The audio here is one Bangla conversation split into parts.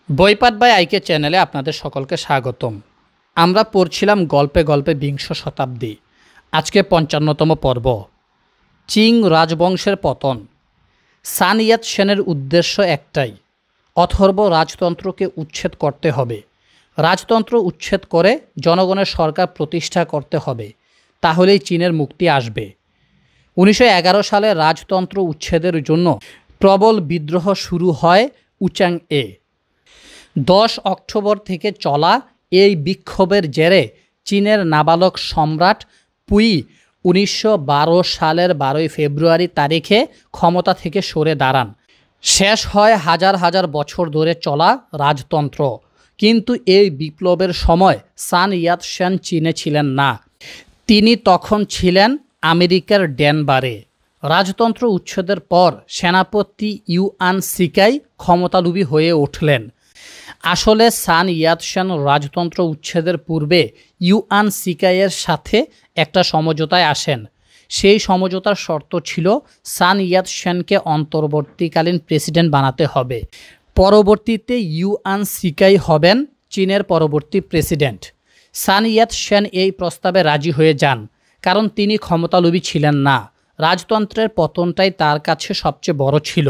বইপাঠ বাই আইকে চ্যানেলে আপনাদের সকলকে স্বাগতম। আমরা পড়ছিলাম গল্পে গল্পে বিংশ শতাব্দী। আজকে ৫৫তম পর্ব, চিং রাজবংশের পতন। সান ইয়াত সেনের উদ্দেশ্য একটাই, অথর্ব রাজতন্ত্রকে উচ্ছেদ করতে হবে। রাজতন্ত্র উচ্ছেদ করে জনগণের সরকার প্রতিষ্ঠা করতে হবে, তাহলেই চীনের মুক্তি আসবে। ১৯১১ সালে রাজতন্ত্র উচ্ছেদের জন্য প্রবল বিদ্রোহ শুরু হয় উচাং-এ। ১০ অক্টোবর থেকে চলা এই বিক্ষোভের জেরে চীনের নাবালক সম্রাট পুই ১৯১২ সালের ১২ ফেব্রুয়ারি তারিখে ক্ষমতা থেকে সরে দাঁড়ান। শেষ হয় হাজার হাজার বছর ধরে চলা রাজতন্ত্র। কিন্তু এই বিপ্লবের সময় সান ইয়াত সেন চীনে ছিলেন না, তিনি তখন ছিলেন আমেরিকার ডেনভারে। রাজতন্ত্র উচ্ছেদের পর সেনাপতি ইউয়ান শিকাই ক্ষমতালোভী হয়ে উঠলেন। আসলে সান ইয়াত সেন রাজতন্ত্র উচ্ছেদের পূর্বে ইউয়ান শিকাইয়ের সাথে একটা সমঝোতায় আসেন। সেই সমঝোতার শর্ত ছিল সান ইয়াত সেনকে অন্তর্বর্তীকালীন প্রেসিডেন্ট বানাতে হবে। পরবর্তীতে ইউয়ান শিকাই হবেন চীনের পরবর্তী প্রেসিডেন্ট। সান ইয়াত সেন এই প্রস্তাবে রাজি হয়ে যান, কারণ তিনি ক্ষমতালোভী ছিলেন না। রাজতন্ত্রের পতনটাই তার কাছে সবচেয়ে বড় ছিল।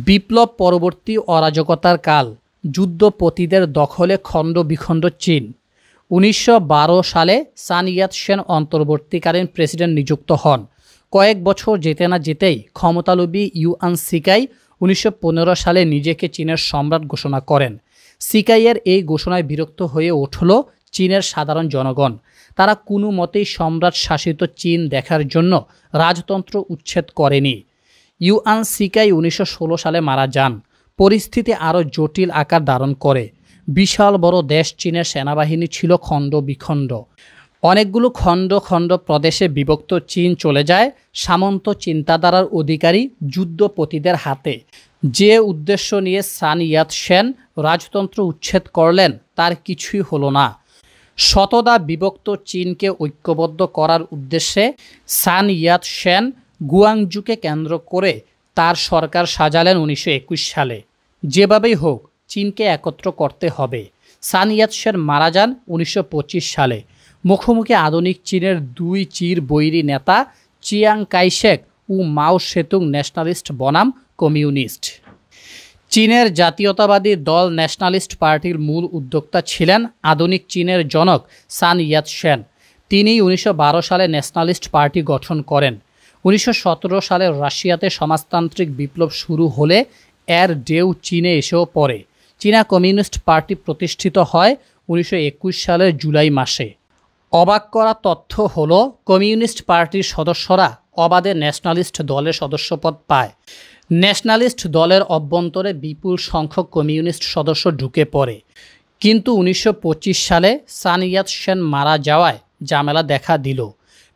বিপ্লব পরবর্তী অরাজকতার কাল, যুদ্ধপতিদের দখলে খণ্ড বিখণ্ড চীন। ১৯১২ সালে সান ইয়াত সেন অন্তর্বর্তীকালীন প্রেসিডেন্ট নিযুক্ত হন। কয়েক বছর যেতে না যেতেই ক্ষমতালোভী ইউয়ান শিকাই ১৯১৫ সালে নিজেকে চীনের সম্রাট ঘোষণা করেন। শিকাইয়ের এই ঘোষণায় বিরক্ত হয়ে উঠল চীনের সাধারণ জনগণ। তারা কোনো মতেই সম্রাট শাসিত চীন দেখার জন্য রাজতন্ত্র উচ্ছেদ করেনি। ইউয়ান শিকাই ১৯১৬ সালে মারা যান। পরিস্থিতি আরও জটিল আকার ধারণ করে। বিশাল বড় দেশ চীনের সেনাবাহিনী ছিল খণ্ড বিখণ্ড। অনেকগুলো খণ্ড খণ্ড প্রদেশে বিভক্ত চীন চলে যায় সামন্ত চিন্তাধারার অধিকারী যুদ্ধপতিদের হাতে। যে উদ্দেশ্য নিয়ে সান ইয়াত সেন রাজতন্ত্র উচ্ছেদ করলেন তার কিছুই হলো না। শতদা বিভক্ত চীনকে ঐক্যবদ্ধ করার উদ্দেশ্যে সান ইয়াত সেন গুয়াংজুকে কেন্দ্র করে তার সরকার সাজালেন ১৯২১ সালে। যেভাবেই হোক চীনকে একত্র করতে হবে। সান ইয়াত সেন মারা যান ১৯২৫ সালে। মুখোমুখি আধুনিক চীনের দুই চির বৈরী নেতা চিয়াং কাই-শেক ও মাও সেতুং ন্যাশনালিস্ট বনাম কমিউনিস্ট। চীনের জাতীয়তাবাদী দল ন্যাশনালিস্ট পার্টির মূল উদ্যোক্তা ছিলেন আধুনিক চীনের জনক সান ইয়াত সেন। তিনি ১৯১২ সালে ন্যাশনালিস্ট পার্টি গঠন করেন। ১৯১৭ সালে রাশিয়াতে সমাজতান্ত্রিক বিপ্লব শুরু হলে এর ঢেউ চীনে এসেও পড়ে। চীনা কমিউনিস্ট পার্টি প্রতিষ্ঠিত হয় ১৯২১ সালের জুলাই মাসে। অবাক করা তথ্য হলো, কমিউনিস্ট পার্টির সদস্যরা অবাধে ন্যাশনালিস্ট দলের সদস্যপদ পায়। ন্যাশনালিস্ট দলের অভ্যন্তরে বিপুল সংখ্যক কমিউনিস্ট সদস্য ঢুকে পড়ে। কিন্তু ১৯২৫ সালে সান ইয়াত সেন মারা যাওয়ায় ঝামেলা দেখা দিল।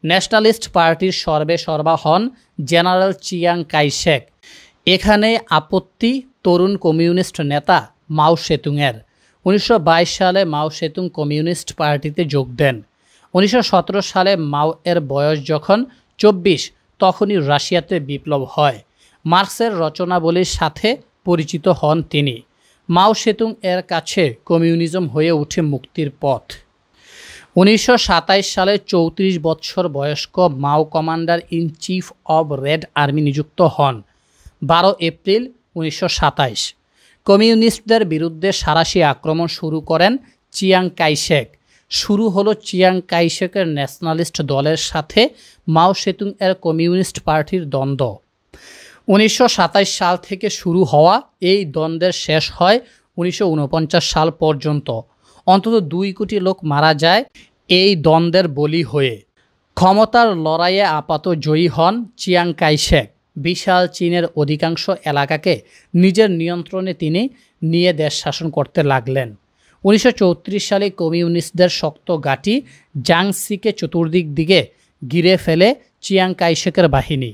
ন্যাশনালিস্ট পার্টির সর্বেসর্বা হন জেনারেল চিয়াং কাই-শেক। এখানে আপত্তি তরুণ কমিউনিস্ট নেতা মাও সেতুংয়ের। ১৯২২ সালে মাও সেতুং কমিউনিস্ট পার্টিতে যোগ দেন। ১৯১৭ সালে মাও এর বয়স যখন ২৪, তখনই রাশিয়াতে বিপ্লব হয়। মার্ক্সের রচনাবলীর সাথে পরিচিত হন তিনি। মাও সেতুং এর কাছে কমিউনিজম হয়ে ওঠে মুক্তির পথ। ১৯২৭ সালে ৩৪ বছর বয়স্ক মাও commander in chief of red army নিযুক্ত হন ১২ এপ্রিল ১৯২৭। কমিউনিস্টদের বিরুদ্ধে সাঁড়াশি আক্রমণ শুরু করেন চিয়াং কাই-শেক। শুরু হলো চিয়াং কাই-শেকের ন্যাশনালিস্ট দলের সাথে মাও সেতুং এর কমিউনিস্ট পার্টির দ্বন্দ্ব। ১৯২৭ সাল থেকে শুরু হওয়া এই দ্বন্দ্বের শেষ হয় ১৯৪৯ সাল পর্যন্ত। অন্তত ২ কোটি লোক মারা যায় এই দ্বন্দ্বের বলি হয়ে। ক্ষমতার লড়াইয়ে আপাত জয়ী হন চিয়াং কাই-শেক। বিশাল চীনের অধিকাংশ এলাকাকে নিজের নিয়ন্ত্রণে তিনি নিয়ে দেশ শাসন করতে লাগলেন। ১৯৩৪ সালে কমিউনিস্টদের শক্ত ঘাঁটি জাংসিকে চতুর্দিক দিকে ঘিরে ফেলে চিয়াং কাই-শেকের বাহিনী।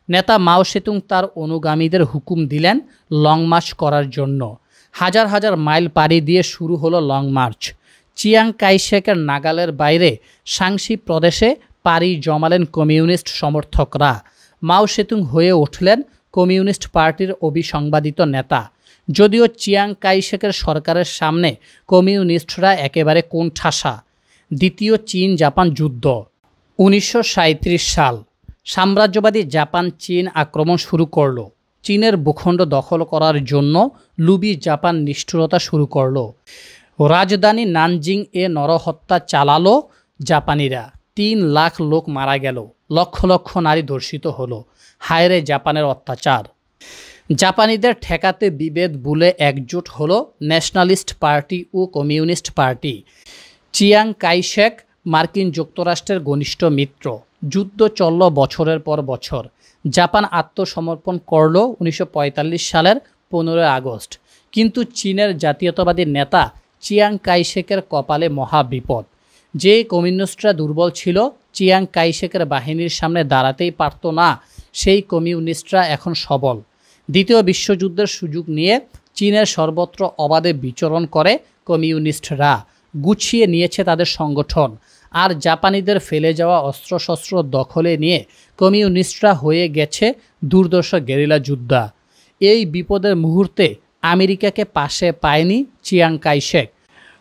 নেতা মাও সেতুং তার অনুগামীদের হুকুম দিলেন লং মার্চ করার জন্য। হাজার হাজার মাইল পাড়ি দিয়ে শুরু হলো লং মার্চ। চিয়াং কাই-শেকের নাগালের বাইরে শাংসি প্রদেশে পাড়ি জমালেন কমিউনিস্ট সমর্থকরা। মাও সেতুং হয়ে উঠলেন কমিউনিস্ট পার্টির অবিসংবাদিত নেতা। যদিও চিয়াং কাইশেকের সরকারের সামনে কমিউনিস্টরা একেবারে কোণঠাসা। দ্বিতীয় চীন জাপান যুদ্ধ 1937 সাল। সাম্রাজ্যবাদী জাপান চীন আক্রমণ শুরু করল। চীনের ভূখণ্ড দখল করার জন্য লুবি জাপান নিষ্ঠুরতা শুরু করল। রাজধানী নানজিং এ নরহত্যা চালালো জাপানিরা। 3 লাখ লোক মারা গেল, লক্ষ লক্ষ নারী ধর্ষিত হলো। হায়রে জাপানের অত্যাচার। জাপানিদের ঠেকাতে বিভেদ ভুলে একজোট হলো ন্যাশনালিস্ট পার্টি ও কমিউনিস্ট পার্টি। চিয়াং কাইশেক মার্কিন যুক্তরাষ্ট্রের ঘনিষ্ঠ মিত্র। যুদ্ধ চলল বছরের পর বছর। জাপান আত্মসমর্পণ করল 1945 সালের 15 আগস্ট। কিন্তু চীনের জাতীয়তাবাদী নেতা চিয়াং কাইশেকের কপালে মহা বিপদ। যে কমিউনিস্টরা দুর্বল ছিল, চিয়াং কাইশেকের বাহিনীর সামনে দাঁড়াতেই পারত না, সেই কমিউনিস্টরা এখন সবল। দ্বিতীয় বিশ্বযুদ্ধের সুযোগ নিয়ে চীনের সর্বত্র অবাধে বিচরণ করে কমিউনিস্টরা। গুছিয়ে নিয়েছে তাদের সংগঠন। আর জাপানিদের ফেলে যাওয়া অস্ত্রশস্ত্র দখলে নিয়ে কমিউনিস্টরা হয়ে গেছে দুর্ধর্ষ গেরিলা যোদ্ধা। এই বিপদের মুহূর্তে আমেরিকাকে পাশে পায়নি চিয়াং কাইশেক।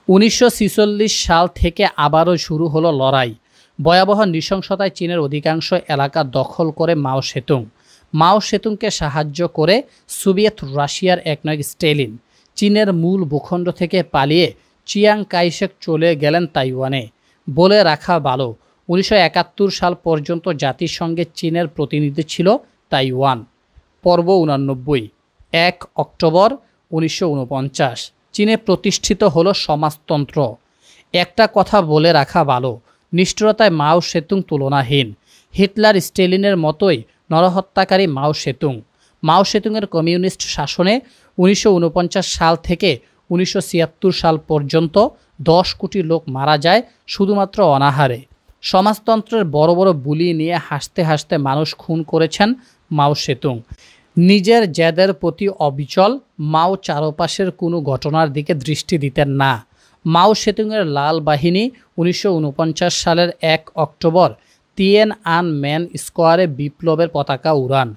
1946 সাল থেকে আবারও শুরু হলো লড়াই। ভয়াবহ নৃশংসতায় চীনের অধিকাংশ এলাকা দখল করে মাও সেতুং। মাও সেতুংকে সাহায্য করে সোভিয়েত রাশিয়ার একনায়ক স্ট্যালিন। চীনের মূল ভূখণ্ড থেকে পালিয়ে চিয়াং কাইশেক চলে গেলেন তাইওয়ানে। বলে রাখা ভালো, 1971 সাল পর্যন্ত জাতিসংঘে চীনের প্রতিনিধি ছিল তাইওয়ান। পর্ব 89। 1 অক্টোবর 1949 চীনে প্রতিষ্ঠিত হলো সমাজতন্ত্র। একটা কথা বলে রাখা ভালো, নিষ্ঠুরতায় মাও সেতুং তুলনাহীন। হিটলার স্ট্যালিনের মতোই নরহত্যাকারী মাও সেতুং। মাও সেতুংয়ের কমিউনিস্ট শাসনে 1949 সাল থেকে 1976 সাল পর্যন্ত 10 কোটি লোক মারা যায় শুধুমাত্র অনাহারে। সমাজতন্ত্রের বড় বড় বুলি নিয়ে হাসতে হাসতে মানুষ খুন করেছেন মাও সেতুং। নিজের জেদের প্রতি অবিচল মাও চারপাশের কোনো ঘটনার দিকে দৃষ্টি দিতেন না। মাও সেতুংয়ের লাল বাহিনী 1949 সালের 1 অক্টোবর তিয়ানআনমেন স্কোয়ারে বিপ্লবের পতাকা উড়ান।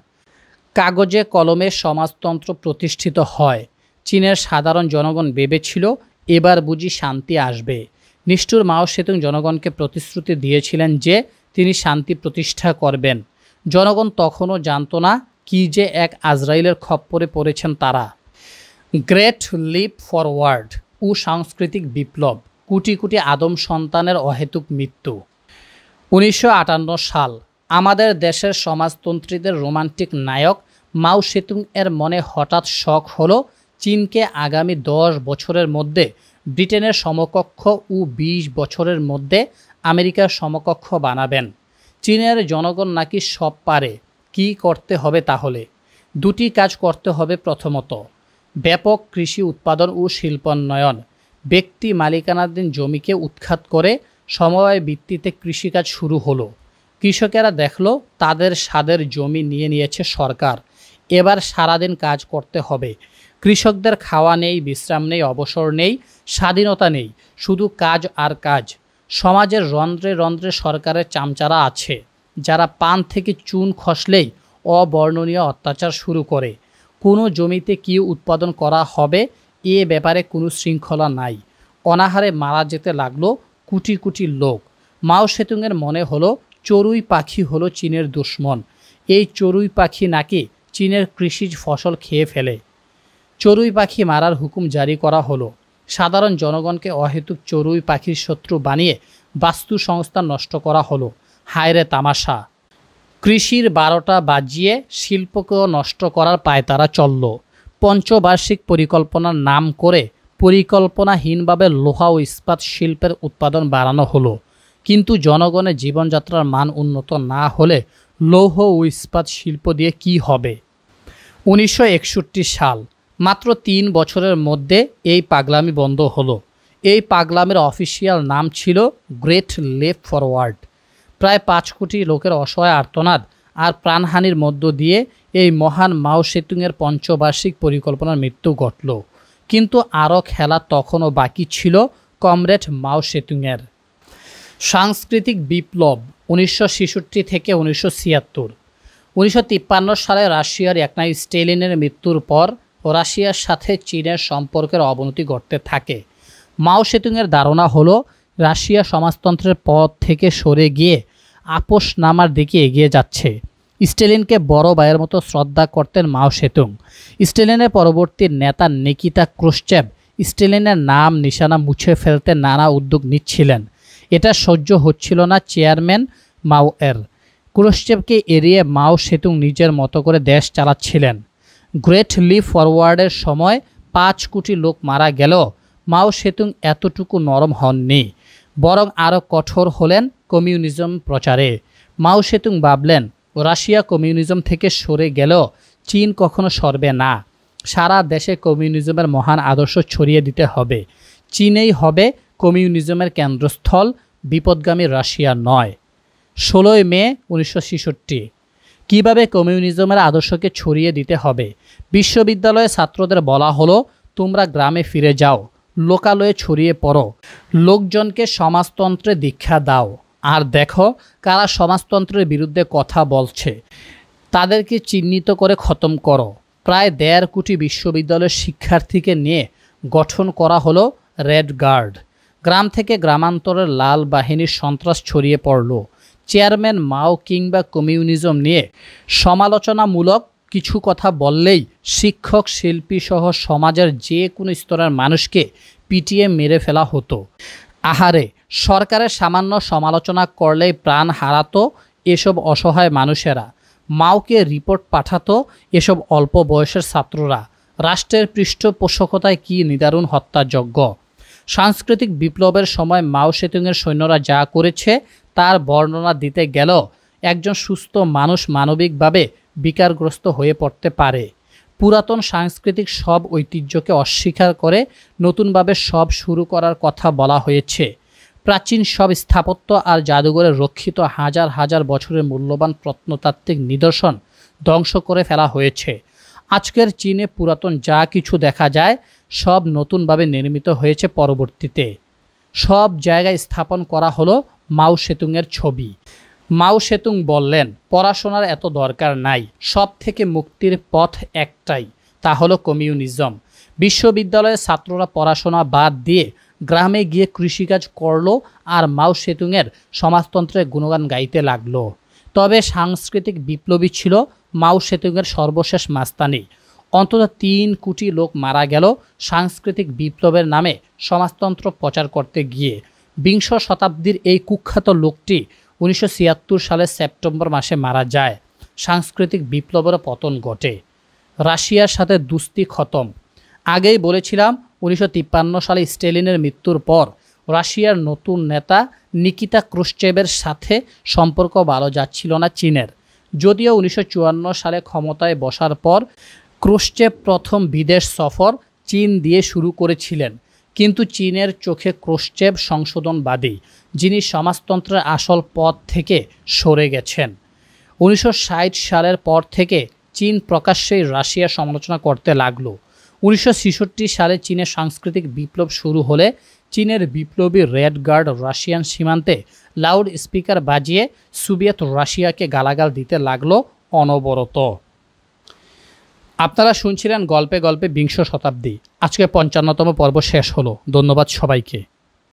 কাগজে কলমে সমাজতন্ত্র প্রতিষ্ঠিত হয়। চীনের সাধারণ জনগণ ভেবেছিল এবার বুঝি শান্তি আসবে। নিষ্ঠুর মাও সেতুং জনগণকে প্রতিশ্রুতি দিয়েছিলেন যে তিনি শান্তি প্রতিষ্ঠা করবেন। জনগণ তখনও জানত না কি যে এক আজরাইলের খপ্পরে পড়েছেন তারা। গ্রেট লিপ ফরওয়ার্ড ও সাংস্কৃতিক বিপ্লব, কোটি কোটি আদম সন্তানের অহেতুক মৃত্যু। 1958 সাল। আমাদের দেশের সমাজতন্ত্রীদের রোমান্টিক নায়ক মাও সেতুং এর মনে হঠাৎ শখ হলো চীনকে আগামী 10 বছরের মধ্যে ব্রিটেনের সমকক্ষ ও 20 বছরের মধ্যে আমেরিকার সমকক্ষ বানাবেন। চীনের জনগণ নাকি সব পারে। কি করতে হবে তাহলে? দুটি কাজ করতে হবে। প্রথমত, ব্যাপক কৃষি উৎপাদন ও শিল্পোন্নয়ন। ব্যক্তি মালিকানাধীন জমিকে উৎখাত করে সমবায় ভিত্তিতে কৃষিকাজ শুরু হলো। কৃষকেরা দেখল তাদের স্বাদের জমি নিয়ে নিয়েছে সরকার। এবার সারাদিন কাজ করতে হবে। কৃষকদের খাওয়া নেই, বিশ্রাম নেই, অবসর নেই, স্বাধীনতা নেই, শুধু কাজ আর কাজ। সমাজের রন্ধ্রে রন্ধ্রে সরকারের চামচারা আছে, যারা পান থেকে চুন খসলেই অবর্ণনীয় অত্যাচার শুরু করে। কোনো জমিতে কি উৎপাদন করা হবে এ ব্যাপারে কোনো শৃঙ্খলা নাই। অনাহারে মারা যেতে লাগলো কোটি কোটি লোক। মাও সেতুংয়ের মনে হলো চড়ুই পাখি হলো চীনের দুশ্মন। এই চড়ুই পাখি নাকি চীনের কৃষিজ ফসল খেয়ে ফেলে। চড়ুই পাখি মারার হুকুম জারি করা হলো। সাধারণ জনগণকে অহেতুক চড়ুই পাখির শত্রু বানিয়ে বাস্তু সংস্থা নষ্ট করা হলো। হায়রে তামাশা! কৃষির 12টা বাজিয়ে শিল্পকেও নষ্ট করার পায়তারা চলল। পঞ্চবার্ষিক পরিকল্পনার নাম করে পরিকল্পনাহীনভাবে লোহা ও ইস্পাত শিল্পের উৎপাদন বাড়ানো হলো। কিন্তু জনগণের জীবনযাত্রার মান উন্নত না হলে লৌহ ও ইস্পাত শিল্প দিয়ে কি হবে? 1961 সাল। মাত্র 3 বছরের মধ্যে এই পাগলামি বন্ধ হলো। এই পাগলামির অফিসিয়াল নাম ছিল গ্রেট লিপ ফরওয়ার্ড। প্রায় 5 কোটি লোকের অসহায় আর্তনাদ আর প্রাণহানির মধ্য দিয়ে এই মহান মাও সেতুংয়ের পঞ্চবার্ষিক পরিকল্পনার মৃত্যু ঘটল। কিন্তু আরও খেলা তখনও বাকি ছিল কমরেড মাও সেতুংয়ের। সাংস্কৃতিক বিপ্লব 1966 থেকে 1976। 1953 সালে রাশিয়ার একনায়ক স্ট্যালিনের মৃত্যুর পর রাশিয়ার সাথে চীনের সম্পর্কের অবনতি ঘটতে থাকে। মাও সেতুংয়ের ধারণা হলো রাশিয়া সমাজতন্ত্রের পথ থেকে সরে গিয়ে আপোষ নামার দিকে এগিয়ে যাচ্ছে। স্ট্যালিনকে বড় ভাইয়ের মতো শ্রদ্ধা করতেন মাও সেতুং। স্ট্যালিনের পরবর্তী নেতা নিকিতা ক্রুশ্চেভ স্ট্যালিনের নাম নিশানা মুছে ফেলতে নানা উদ্যোগ নিচ্ছিলেন। এটা সহ্য হচ্ছিল না চেয়ারম্যান মাও এর। ক্রুশ্চেভকে এড়িয়ে মাও সেতুং নিজের মতো করে দেশ চালাচ্ছিলেন। গ্রেট লিপ ফরওয়ার্ডের সময় 5 কোটি লোক মারা গেলেও মাও সেতুং এতটুকু নরম হননি, বরং আরও কঠোর হলেন কমিউনিজম প্রচারে। মাও সেতুং ভাবলেন রাশিয়া কমিউনিজম থেকে সরে গেলেও চীন কখনো সরবে না। সারা দেশে কমিউনিজমের মহান আদর্শ ছড়িয়ে দিতে হবে। চীনেই হবে কমিউনিজমের কেন্দ্রস্থল, বিপদগামী রাশিয়া নয়। 16 মে 1966। কীভাবে কমিউনিজমের আদর্শকে ছড়িয়ে দিতে হবে? বিশ্ববিদ্যালয়ে ছাত্রদের বলা হলো, তোমরা গ্রামে ফিরে যাও, লোকালয়ে ছড়িয়ে পড়ো, লোকজনকে সমাজতন্ত্রে দীক্ষা দাও, আর দেখো কারা সমাজতন্ত্রের বিরুদ্ধে কথা বলছে, তাদেরকে চিহ্নিত করে খতম করো। প্রায় 1.5 কোটি বিশ্ববিদ্যালয়ের শিক্ষার্থীকে নিয়ে গঠন করা হলো রেড গার্ড। গ্রাম থেকে গ্রামান্তরের লাল বাহিনীর সন্ত্রাস ছড়িয়ে পড়ল। চেয়ারম্যান মাও কিংবা কমিউনিজম নিয়ে সমালোচনামূলক কিছু কথা বললেই শিক্ষক, শিল্পী সহ সমাজের যে কোনো স্তরের মানুষকে পিটিয়ে মেরে ফেলা হতো। আহারে, সরকারের সামান্য সমালোচনা করলেই প্রাণ হারাতো এসব অসহায় মানুষেরা। মাওকে রিপোর্ট পাঠাতো এসব অল্প বয়সের ছাত্ররা। রাষ্ট্রের পৃষ্ঠপোষকতায় কি নিদারুণ হত্যাযজ্ঞ! সাংস্কৃতিক বিপ্লবের সময় মাও সেতুংয়ের সৈন্যরা যা করেছে তার বর্ণনা দিতে গেলেও একজন সুস্থ মানুষ মানবিকভাবে বিকারগ্রস্ত হয়ে পড়তে পারে। পুরাতন সাংস্কৃতিক সব ঐতিহ্যকে অস্বীকার করে নতুনভাবে সব শুরু করার কথা বলা হয়েছে। প্রাচীন সব স্থাপত্য আর জাদুঘরে রক্ষিত হাজার হাজার বছরের মূল্যবান প্রত্নতাত্ত্বিক নিদর্শন ধ্বংস করে ফেলা হয়েছে। আজকের চীনে পুরাতন যা কিছু দেখা যায় সব নতুনভাবে নির্মিত হয়েছে পরবর্তীতে। সব জায়গায় স্থাপন করা হলো মাও সেতুংয়ের ছবি। মাও সেতুং বললেন, পড়াশোনার এত দরকার নাই, সব থেকে মুক্তির পথ একটাই, তা হলো কমিউনিজম। বিশ্ববিদ্যালয়ের ছাত্ররা পড়াশোনা বাদ দিয়ে গ্রামে গিয়ে কৃষিকাজ করলো আর মাও সেতুংয়ের সমাজতন্ত্রের গুণগান গাইতে লাগলো। তবে সাংস্কৃতিক বিপ্লবী ছিল মাও সেতুংয়ের সর্বশেষ মাস্তানি। অন্তত 3 কোটি লোক মারা গেল সাংস্কৃতিক বিপ্লবের নামে সমাজতন্ত্র প্রচার করতে গিয়ে। বিংশ শতাব্দীর এই কুখ্যাত লোকটি 1976 সালের সেপ্টেম্বর মাসে মারা যায়। সাংস্কৃতিক বিপ্লবের পতন ঘটে। রাশিয়ার সাথে দুস্তি খতম। আগেই বলেছিলাম 1953 সালে স্ট্যালিনের মৃত্যুর পর রাশিয়ার নতুন নেতা নিকিতা ক্রুশ্চেভের সাথে সম্পর্ক ভালো যাচ্ছিল না চীনের। যদিও 1954 সালে ক্ষমতায় বসার পর ক্রুশ্চেভ প্রথম বিদেশ সফর চীন দিয়ে শুরু করেছিলেন, কিন্তু চীনের চোখে ক্রুশ্চেভ সংশোধনবাদী, যিনি সমাজতন্ত্রের আসল পথ থেকে সরে গেছেন। 1960 সালের পর থেকে চীন প্রকাশ্যেই রাশিয়ার সমালোচনা করতে লাগলো। 1966 সালে চীনের সাংস্কৃতিক বিপ্লব শুরু হলে চীনের বিপ্লবী রেড গার্ড রাশিয়ান সীমান্তে লাউড স্পিকার বাজিয়ে সোভিয়েত রাশিয়াকে গালাগাল দিতে লাগলো অনবরত। আপনারা শুনছিলেন গল্পে গল্পে বিংশ শতাব্দী। আজকে 55তম পর্ব শেষ হলো। ধন্যবাদ সবাইকে।